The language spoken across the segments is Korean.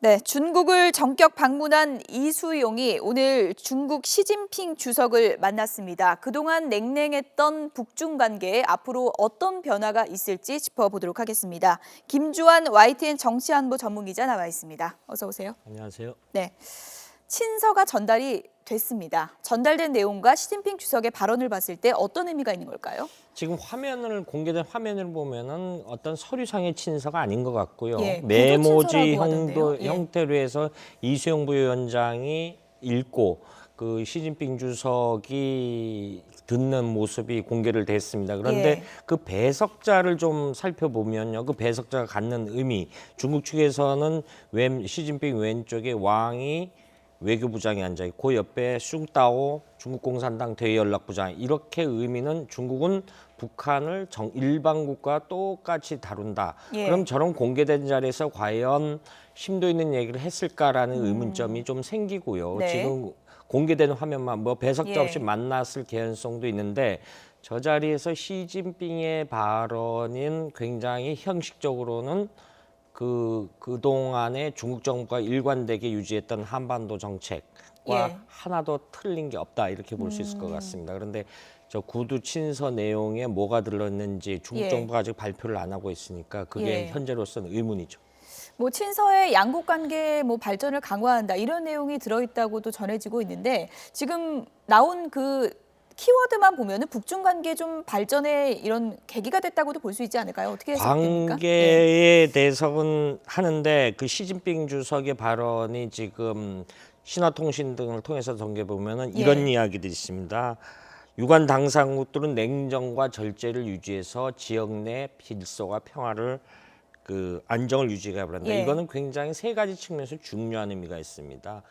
네, 중국을 전격 방문한 이수용이 오늘 중국 시진핑 주석을 만났습니다. 그동안 냉랭했던 북중 관계에 앞으로 어떤 변화가 있을지 짚어보도록 하겠습니다. 김주환 YTN 정치안보 전문기자 나와 있습니다. 어서 오세요. 안녕하세요. 네, 친서가 전달이 됐습니다. 전달된 내용과 시진핑 주석의 발언을 봤을 때 어떤 의미가 있는 걸까요? 지금 공개된 화면을 보면은 어떤 서류상의 친서가 아닌 것 같고요. 예, 메모지 구도 친서라고 하던데요. 형태로 해서 이수영 부위원장이 읽고 그 시진핑 주석이 듣는 모습이 공개를 됐습니다. 그런데 예. 그 배석자를 좀 살펴보면요. 그 배석자가 갖는 의미, 중국 측에서는 시진핑 왼쪽에 왕이 외교부장이 앉아있고 그 옆에 숭따오 중국 공산당 대연락부장, 이렇게 의미는 중국은 북한을 일반 국가와 똑같이 다룬다. 예. 그럼 저런 공개된 자리에서 과연 심도 있는 얘기를 했을까라는 의문점이 좀 생기고요. 네. 지금 공개된 화면만 뭐 배석자 예. 없이 만났을 개연성도 있는데, 저 자리에서 시진핑의 발언인 굉장히 형식적으로는 그동안에 중국 정부가 일관되게 유지했던 한반도 정책과 예. 하나도 틀린 게 없다, 이렇게 볼 수 있을 것 같습니다. 그런데 저 구두 친서 내용에 뭐가 들었는지 중국 예. 정부가 아직 발표를 안 하고 있으니까 그게 예. 현재로서는 의문이죠. 뭐 친서에 양국 관계 뭐 발전을 강화한다 이런 내용이 들어있다고도 전해지고 있는데, 지금 나온 그 키워드만 보면은 북중 관계 좀 발전에 이런 계기가 됐다고도 볼 수 있지 않을까요? 어떻게 해석됩니까? 관계에 대해서는 하는데, 그 시진핑 주석의 발언이 지금 신화통신 등을 통해서 전개 보면은 이런 이야기들이 있습니다. 유관 당사국들은 냉정과 절제를 유지해서 지역 내 질서와 평화를 안정을 유지해야 한다. 이거는 굉장히 세 가지 측면에서 중요한 의미가 있습니다.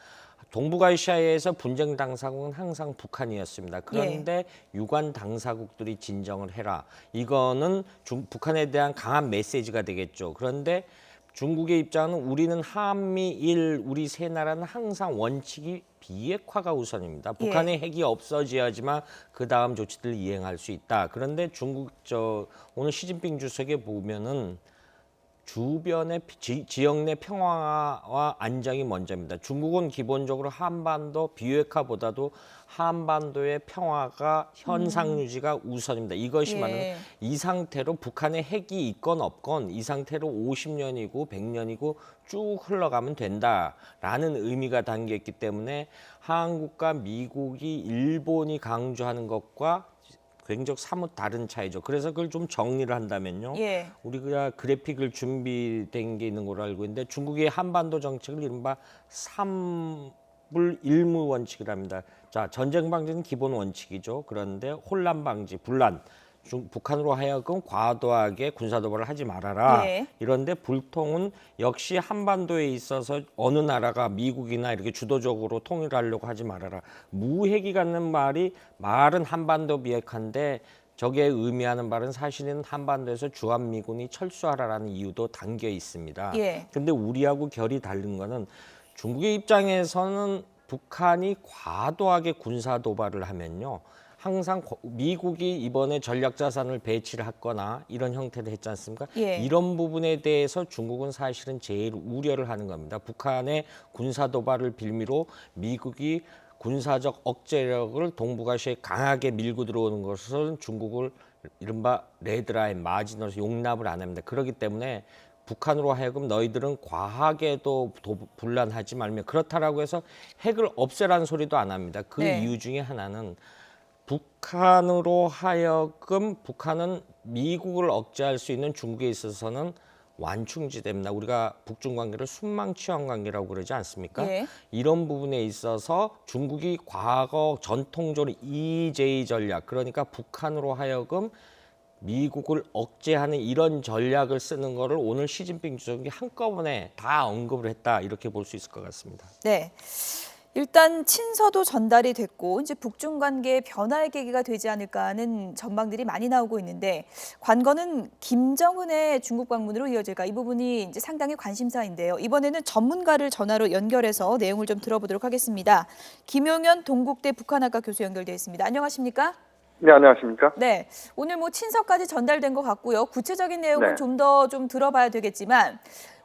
동북아시아에서 분쟁 당사국은 항상 북한이었습니다. 그런데 유관 당사국들이 진정을 해라. 이거는 북한에 대한 강한 메시지가 되겠죠. 그런데 중국의 입장은 우리는 한미일 우리 세 나라는 항상 원칙이 비핵화가 우선입니다. 북한의 핵이 없어져야지만 그 다음 조치들을 이행할 수 있다. 그런데 오늘 시진핑 주석에 보면은 주변의 지역 내 평화와 안정이 먼저입니다. 중국은 기본적으로 한반도 비핵화보다도 한반도의 평화가 현상 유지가 우선입니다. 이것이 말하는 이 상태로 북한의 핵이 있건 없건 이 상태로 50년이고 100년이고 쭉 흘러가면 된다라는 의미가 담겨 있기 때문에 한국과 미국이 일본이 강조하는 것과 굉장히 사뭇 다른 차이죠. 그래서 그걸 좀 정리를 한다면요. 우리가 그래픽을 준비된 게 있는 걸로 알고 있는데, 중국의 한반도 정책을 이른바 삼불일무 원칙이랍니다. 자, 전쟁 방지는 기본 원칙이죠. 그런데 혼란 방지, 분란, 북한으로 하여금 과도하게 군사도발을 하지 말아라. 이런데 불통은 역시 한반도에 있어서 어느 나라가 미국이나 이렇게 주도적으로 통일하려고 하지 말아라. 무핵이 갖는 말은 한반도 비핵화인데, 저게 의미하는 말은 사실은 한반도에서 주한미군이 철수하라라는 이유도 담겨 있습니다. 그런데 우리하고 결이 다른 거는, 중국의 입장에서는 북한이 과도하게 군사도발을 하면요, 항상 미국이 이번에 전략자산을 배치를 했거나 이런 형태를 했지 않습니까? 이런 부분에 대해서 중국은 사실은 제일 우려를 하는 겁니다. 북한의 군사도발을 빌미로 미국이 군사적 억제력을 동북아시아에 강하게 밀고 들어오는 것은 중국을 이른바 레드라인, 마지노에서 용납을 안 합니다. 그렇기 때문에 북한으로 하여금 너희들은 과하게도 분란하지 말며, 그렇다라고 해서 핵을 없애라는 소리도 안 합니다. 그 이유 중에 하나는 북한으로 하여금 북한은 미국을 억제할 수 있는 중국에 있어서는 완충지대입니다. 우리가 북중 관계를 순망치환 관계라고 그러지 않습니까? 이런 부분에 있어서 중국이 과거 전통적으로 EJ 전략, 그러니까 북한으로 하여금 미국을 억제하는 이런 전략을 쓰는 거를 오늘 시진핑 주석이 한꺼번에 다 언급을 했다, 이렇게 볼 수 있을 것 같습니다. 일단 친서도 전달이 됐고 이제 북중 관계의 변화의 계기가 되지 않을까 하는 전망들이 많이 나오고 있는데, 관건은 김정은의 중국 방문으로 이어질까, 이 부분이 이제 상당히 관심사인데요. 이번에는 전문가를 전화로 연결해서 내용을 좀 들어보도록 하겠습니다. 김용현 동국대 북한학과 교수 연결되어 있습니다. 안녕하십니까? 네, 안녕하십니까? 네, 오늘 뭐 친서까지 전달된 것 같고요. 구체적인 내용은 좀 더 들어봐야 되겠지만,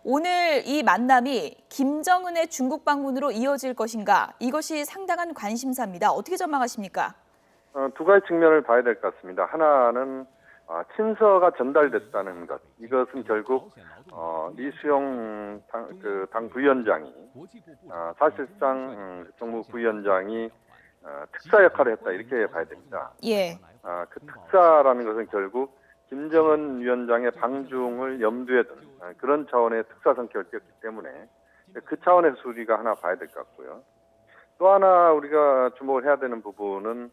오늘 이 만남이 김정은의 중국 방문으로 이어질 것인가? 이것이 상당한 관심사입니다. 어떻게 전망하십니까? 두 가지 측면을 봐야 될 것 같습니다. 하나는 친서가 전달됐다는 것. 이것은 결국 리수용 당 부위원장이 사실상 정부 부위원장이 특사 역할을 했다 이렇게 봐야 됩니다. 예. 그 특사라는 것은 결국 김정은 위원장의 방중을 염두에 둔 그런 차원의 특사 성격을 띄었기 때문에 그 차원에서 우리가 하나 봐야 될 것 같고요. 또 하나 우리가 주목을 해야 되는 부분은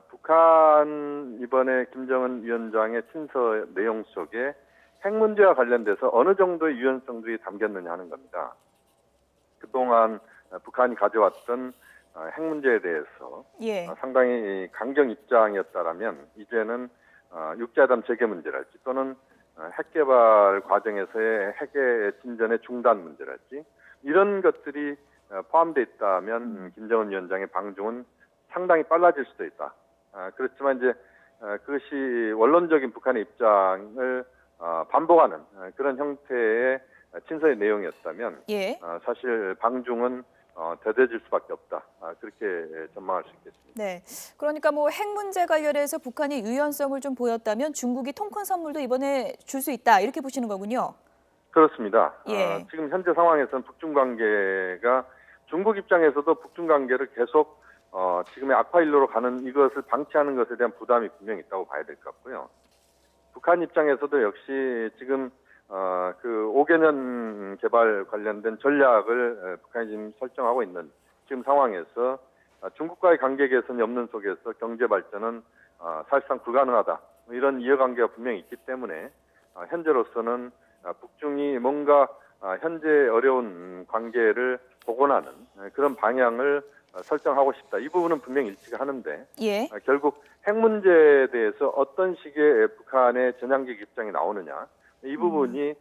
북한 이번에 김정은 위원장의 친서 내용 속에 핵 문제와 관련돼서 어느 정도의 유연성들이 담겼느냐 하는 겁니다. 그동안 북한이 가져왔던 핵 문제에 대해서 예. 상당히 강경 입장이었다라면 이제는 육자회담 재개 문제랄지 또는 핵 개발 과정에서의 핵의 진전의 중단 문제랄지 이런 것들이 포함되어 있다면 김정은 위원장의 방중은 상당히 빨라질 수도 있다. 그렇지만 이제 그것이 원론적인 북한의 입장을 반복하는 그런 형태의 친서의 내용이었다면 예. 사실 방중은 더뎌질 수밖에 없다. 그렇게 전망할 수 있겠습니다. 네. 그러니까 뭐 핵 문제 관련해서 북한이 유연성을 좀 보였다면 중국이 통큰 선물도 이번에 줄 수 있다. 이렇게 보시는 거군요. 그렇습니다. 예. 지금 현재 상황에서는 북중 관계가 중국 입장에서도 북중 관계를 계속 지금의 악화일로로 가는 이것을 방치하는 것에 대한 부담이 분명히 있다고 봐야 될 것 같고요. 북한 입장에서도 역시 지금 그 5개년 개발 관련된 전략을 북한이 지금 설정하고 있는 지금 상황에서 중국과의 관계 개선이 없는 속에서 경제 발전은 사실상 불가능하다. 이런 이해관계가 분명히 있기 때문에 현재로서는 북중이 뭔가 현재 어려운 관계를 복원하는 그런 방향을 설정하고 싶다. 이 부분은 분명히 일치가 하는데 예. 결국 핵 문제에 대해서 어떤 식의 북한의 전향적 입장이 나오느냐. 이 부분이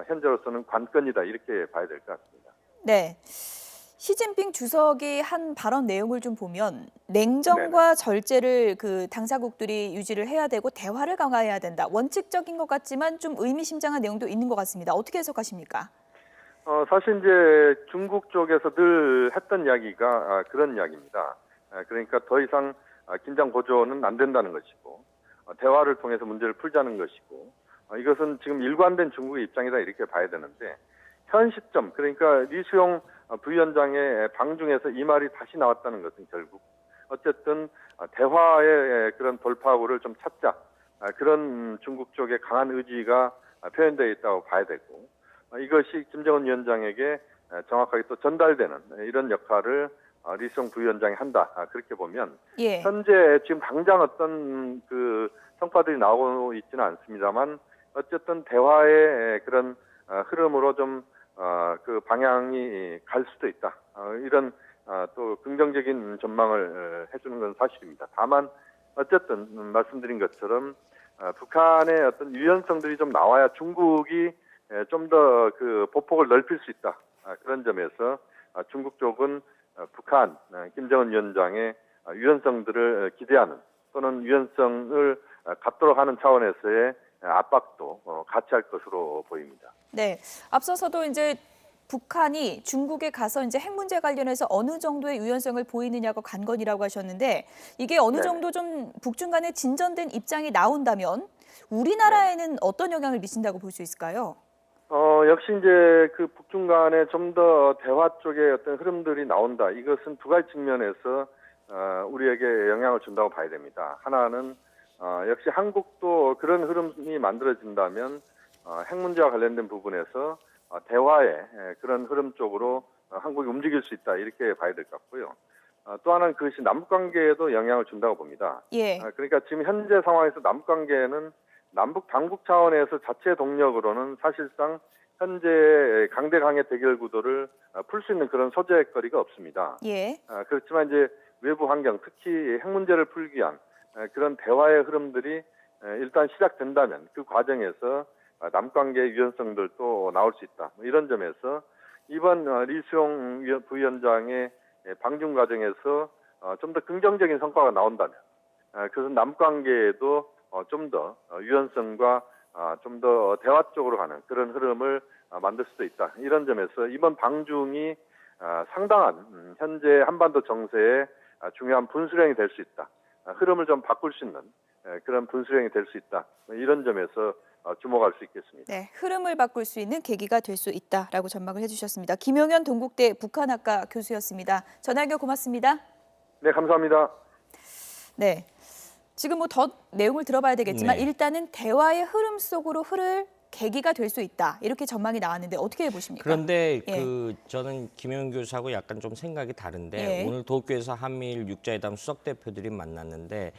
현재로서는 관건이다 이렇게 봐야 될 것 같습니다. 네. 시진핑 주석이 한 발언 내용을 좀 보면 냉정과 절제를 그 당사국들이 유지를 해야 되고 대화를 강화해야 된다. 원칙적인 것 같지만 좀 의미심장한 내용도 있는 것 같습니다. 어떻게 해석하십니까? 사실 이제 중국 쪽에서 늘 했던 이야기가 그런 이야기입니다. 그러니까 더 이상 긴장 고조는 안 된다는 것이고 대화를 통해서 문제를 풀자는 것이고 이것은 지금 일관된 중국의 입장이다 이렇게 봐야 되는데 현 시점 그러니까 리수용 부위원장의 방중에서 이 말이 다시 나왔다는 것은 결국 어쨌든 대화의 그런 돌파구를 좀 찾자 그런 중국 쪽의 강한 의지가 표현되어 있다고 봐야 되고 이것이 김정은 위원장에게 정확하게 또 전달되는 이런 역할을 리수용 부위원장이 한다 그렇게 보면 예. 현재 지금 당장 어떤 그 성과들이 나오고 있지는 않습니다만 어쨌든 대화의 그런 흐름으로 좀 그 방향이 갈 수도 있다. 이런 또 긍정적인 전망을 해주는 건 사실입니다. 다만 어쨌든 말씀드린 것처럼 북한의 어떤 유연성들이 좀 나와야 중국이 좀 더 그 보폭을 넓힐 수 있다. 그런 점에서 중국 쪽은 북한 김정은 위원장의 유연성들을 기대하는 또는 유연성을 갖도록 하는 차원에서의 압박도 같이 할 것으로 보입니다. 네. 앞서서도 이제 북한이 중국에 가서 이제 핵 문제 관련해서 어느 정도의 유연성을 보이느냐가 관건이라고 하셨는데 이게 어느 정도 좀 북중 간에 진전된 입장이 나온다면 우리나라에는 어떤 영향을 미친다고 볼 수 있을까요? 역시 이제 그 북중 간에 좀 더 대화 쪽의 어떤 흐름들이 나온다. 이것은 두 가지 측면에서 우리에게 영향을 준다고 봐야 됩니다. 하나는 역시 한국도 그런 흐름이 만들어진다면 핵 문제와 관련된 부분에서 대화의 그런 흐름 쪽으로 한국이 움직일 수 있다 이렇게 봐야 될 것 같고요. 또 하나는 그것이 남북 관계에도 영향을 준다고 봅니다. 예. 그러니까 지금 현재 상황에서 남북 관계는 남북 당국 차원에서 자체 동력으로는 사실상 현재 강대강의 대결 구도를 풀 수 있는 그런 소재거리가 없습니다. 예. 그렇지만 이제 외부 환경, 특히 핵 문제를 풀기 위한 그런 대화의 흐름들이 일단 시작된다면 그 과정에서 남관계의 유연성들도 나올 수 있다. 이런 점에서 이번 리수용 부위원장의 방중 과정에서 좀 더 긍정적인 성과가 나온다면 그것은 남관계에도 좀 더 유연성과 좀 더 대화 쪽으로 가는 그런 흐름을 만들 수도 있다. 이런 점에서 이번 방중이 상당한 현재 한반도 정세의 중요한 분수령이 될 수 있다. 흐름을 좀 바꿀 수 있는 그런 분수령이 될 수 있다. 이런 점에서 주목할 수 있겠습니다. 네, 흐름을 바꿀 수 있는 계기가 될 수 있다라고 전망을 해주셨습니다. 김용현 동국대 북한학과 교수였습니다. 전화 연결 고맙습니다. 네, 감사합니다. 네, 지금 뭐 더 내용을 들어봐야 되겠지만 네. 일단은 대화의 흐름 속으로 흐를 계기가 될 수 있다. 이렇게 전망이 나왔는데 어떻게 보십니까? 그런데 예. 저는 김용현 교수하고 약간 좀 생각이 다른데 예. 오늘 도쿄에서 한미일 육자회담 수석 대표들이 만났는데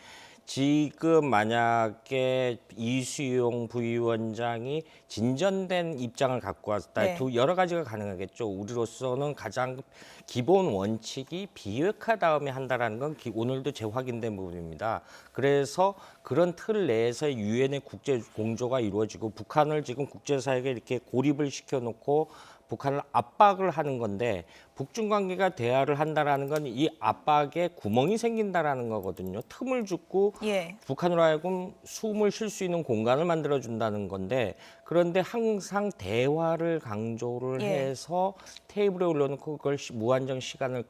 지금 만약에 이수용 부위원장이 진전된 입장을 갖고 왔다. 네. 여러 가지가 가능하겠죠. 우리로서는 가장 기본 원칙이 비핵화 다음에 한다라는 건 오늘도 재확인된 부분입니다. 그래서 그런 틀 내에서 유엔의 국제 공조가 이루어지고 북한을 지금 국제사회에 이렇게 고립을 시켜놓고 북한을 압박을 하는 건데 북중 관계가 대화를 한다라는 건 이 압박에 구멍이 생긴다라는 거거든요. 틈을 주고 예. 북한으로 하여금 숨을 쉴 수 있는 공간을 만들어 준다는 건데 그런데 항상 대화를 강조를 예. 해서 테이블에 올려놓고 그걸 무한정 시간을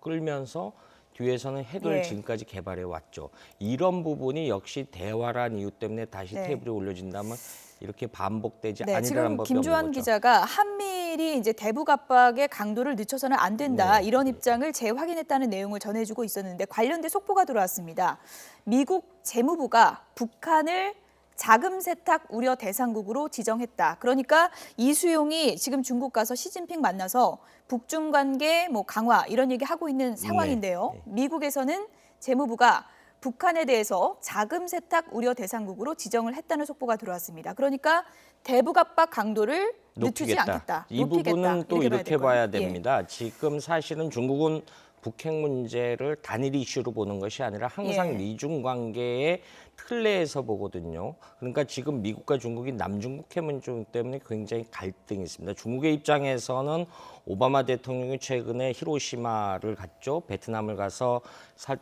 끌면서 뒤에서는 핵을 예. 지금까지 개발해 왔죠. 이런 부분이 역시 대화란 이유 때문에 다시 네. 테이블에 올려진다면 이렇게 반복되지 네, 아니라는 지금 법이 없는 김주환 거죠. 기자가 한미일이 이제 대북 압박의 강도를 늦춰서는 안 된다 네. 이런 입장을 재확인했다는 내용을 전해주고 있었는데 관련된 속보가 들어왔습니다. 미국 재무부가 북한을 자금 세탁 우려 대상국으로 지정했다. 그러니까 이수용이 지금 중국 가서 시진핑 만나서 북중 관계 뭐 강화 이런 얘기 하고 있는 상황인데요. 네. 미국에서는 재무부가 북한에 대해서 자금 세탁 우려 대상국으로 지정을 했다는 속보가 들어왔습니다. 그러니까 대북 압박 강도를 늦추지 않겠다. 이 높이겠다. 부분은 또 이렇게 봐야 될 거예요. 됩니다. 지금 사실은 중국은 북핵 문제를 단일 이슈로 보는 것이 아니라 항상 예. 미중 관계의 틀 내에서 보거든요. 그러니까 지금 미국과 중국이 남중국 핵 문제 때문에 굉장히 갈등이 있습니다. 중국의 입장에서는 오바마 대통령이 최근에 히로시마를 갔죠. 베트남을 가서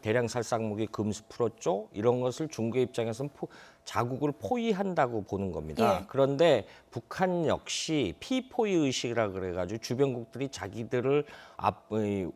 대량 살상무기 금수 풀었죠. 이런 것을 중국의 입장에서는 자국을 포위한다고 보는 겁니다. 예. 그런데 북한 역시 피포위 의식이라 그래가지고 주변국들이 자기들을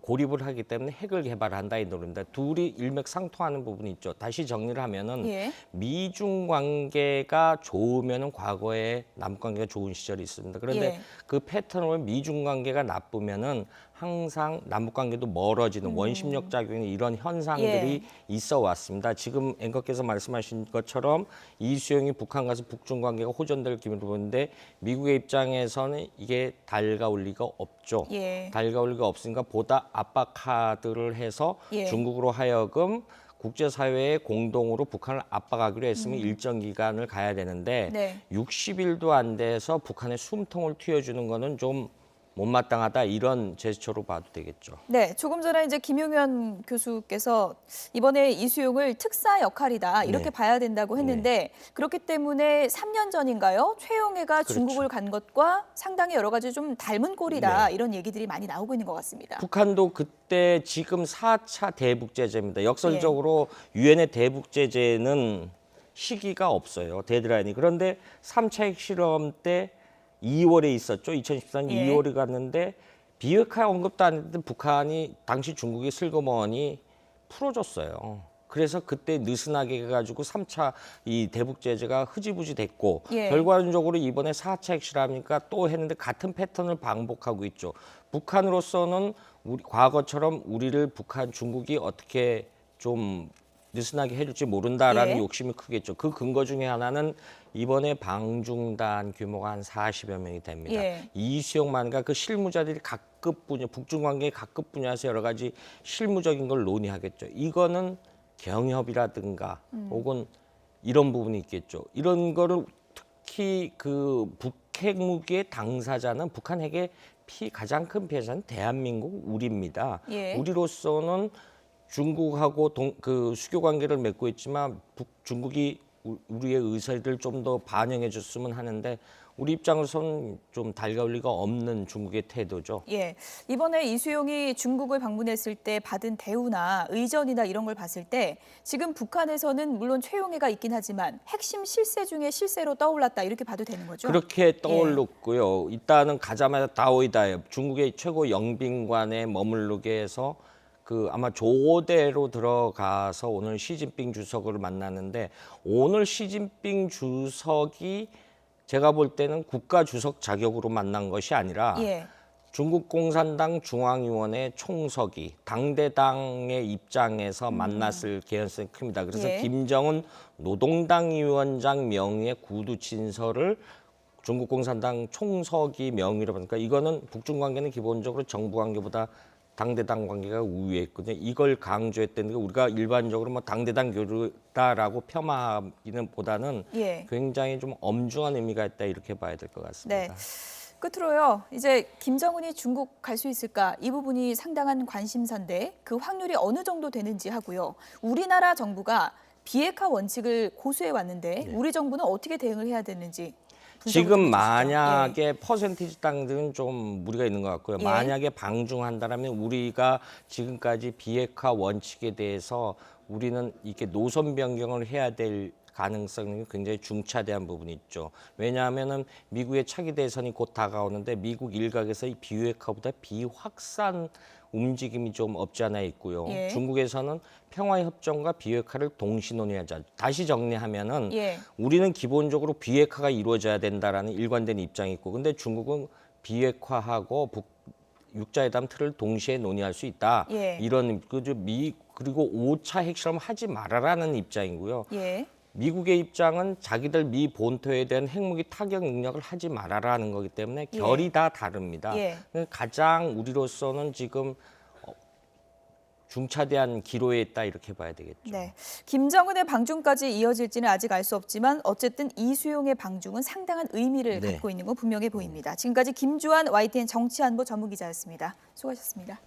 고립을 하기 때문에 핵을 개발한다 이 노래입니다. 둘이 일맥상통하는 부분이 있죠. 다시 정리를 하면은 예. 미중 관계가 좋으면은 과거에 남북 관계가 좋은 시절이 있습니다. 그런데 예. 그 패턴을 미중 관계가 나쁘면은 항상 남북 관계도 멀어지는 원심력 작용이 이런 현상들이 있어 왔습니다. 지금 앵커께서 말씀하신 것처럼 이수용이 북한 가서 북중 관계가 호전될 기미를 보는데 미국의 입장에서는 이게 달가올 리가 없죠. 예. 달가올 리가 없으니까 보다 압박 카드를 해서 예. 중국으로 하여금 국제사회에 공동으로 북한을 압박하기로 했으면 일정 기간을 가야 되는데 네. 60일도 안 돼서 북한의 숨통을 틔워주는 거는 좀 못마땅하다 이런 제스처로 봐도 되겠죠. 네, 조금 전에 이제 김용현 교수께서 이번에 이수용을 특사 역할이다 이렇게 네. 봐야 된다고 했는데 그렇기 때문에 3년 전인가요? 최용해가 그렇죠. 중국을 간 것과 상당히 여러 가지 좀 닮은 꼴이다 네. 이런 얘기들이 많이 나오고 있는 것 같습니다. 북한도 그때 지금 4차 대북 제재입니다. 역설적으로 유엔의 대북 제재는 시기가 없어요. 데드라인이. 그런데 3차 핵실험 때 2월에 있었죠. 2014년 예. 2월에 갔는데 비핵화 언급도 안 했는데 북한이 당시 중국이 슬그머니 풀어줬어요. 그래서 그때 느슨하게 해가지고 3차 이 대북 제재가 흐지부지 됐고 예. 결과적으로 이번에 4차 핵실험이니까 또 했는데 같은 패턴을 반복하고 있죠. 북한으로서는 과거처럼 우리를 중국이 어떻게 좀 느슨하게 해줄지 모른다라는 예. 욕심이 크겠죠. 그 근거 중에 하나는 이번에 방중단 규모가 한 40여 명이 됩니다. 예. 이수용만과 그 실무자들이 각급 분야, 북중 관계의 각급 분야에서 여러 가지 실무적인 걸 논의하겠죠. 이거는 경협이라든가 혹은 이런 부분이 있겠죠. 이런 거를 특히 그 북핵 무기의 당사자는 북한 핵의 가장 큰 피해자는 대한민국 우리입니다. 예. 우리로서는 중국하고 그 수교 관계를 맺고 있지만 중국이 우리의 의사를 좀 더 반영해 줬으면 하는데 우리 입장에서는 좀 달가울 리가 없는 중국의 태도죠. 예, 이번에 이수용이 중국을 방문했을 때 받은 대우나 의전이나 이런 걸 봤을 때 지금 북한에서는 물론 최용해가 있긴 하지만 핵심 실세 중에 실세로 떠올랐다 이렇게 봐도 되는 거죠? 그렇게 떠올랐고요. 일단은 가자마자 다오이다에 중국의 최고 영빈관에 머무르게 해서 그 아마 조대로 들어가서 오늘 시진핑 주석을 만나는데 오늘 시진핑 주석이 제가 볼 때는 국가 주석 자격으로 만난 것이 아니라 예. 중국 공산당 중앙위원회 총서기 당대당의 입장에서 만났을 개연성이 큽니다. 그래서 예. 김정은 노동당 위원장 명의의 구두 친서를 중국 공산당 총서기 명의로 보니까 이거는 북중 관계는 기본적으로 정부 관계보다 당대당 관계가 우위에 있거든요. 이걸 강조했다는 게 우리가 일반적으로 뭐 당대당 교류다라고 폄하하기는 보다는 예. 굉장히 좀 엄중한 의미가 있다 이렇게 봐야 될 것 같습니다. 네. 끝으로요. 이제 김정은이 중국 갈 수 있을까? 이 부분이 상당한 관심사인데 그 확률이 어느 정도 되는지 하고요. 우리나라 정부가 비핵화 원칙을 고수해 왔는데 우리 정부는 어떻게 대응을 해야 되는지 분석을 지금 좀 해주시죠. 만약에 퍼센티지 땅들은 좀 무리가 있는 것 같고요. 예. 만약에 방중한다면 우리가 지금까지 비핵화 원칙에 대해서 우리는 이렇게 노선 변경을 해야 될 가능성이 굉장히 중차대한 부분이 있죠. 왜냐하면은 미국의 차기 대선이 곧 다가오는데 미국 일각에서 이 비핵화보다 비확산 움직임이 좀 없지 않아 있고요. 예. 중국에서는 평화협정과 비핵화를 동시 논의하자. 다시 정리하면은 예. 우리는 기본적으로 비핵화가 이루어져야 된다라는 일관된 입장이 있고, 근데 중국은 비핵화하고 육자회담 틀을 동시에 논의할 수 있다. 예. 이런 그리고 5차 핵실험 하지 말아라는 입장이고요. 예. 미국의 입장은 자기들 미 본토에 대한 핵무기 타격 능력을 하지 말아라는 거기 때문에 결이 다 다릅니다. 예. 가장 우리로서는 지금 중차대한 기로에 있다 이렇게 봐야 되겠죠. 네. 김정은의 방중까지 이어질지는 아직 알 수 없지만 어쨌든 이수용의 방중은 상당한 의미를 네. 갖고 있는 건 분명해 보입니다. 지금까지 김주환 YTN 정치안보 전문기자였습니다. 수고하셨습니다.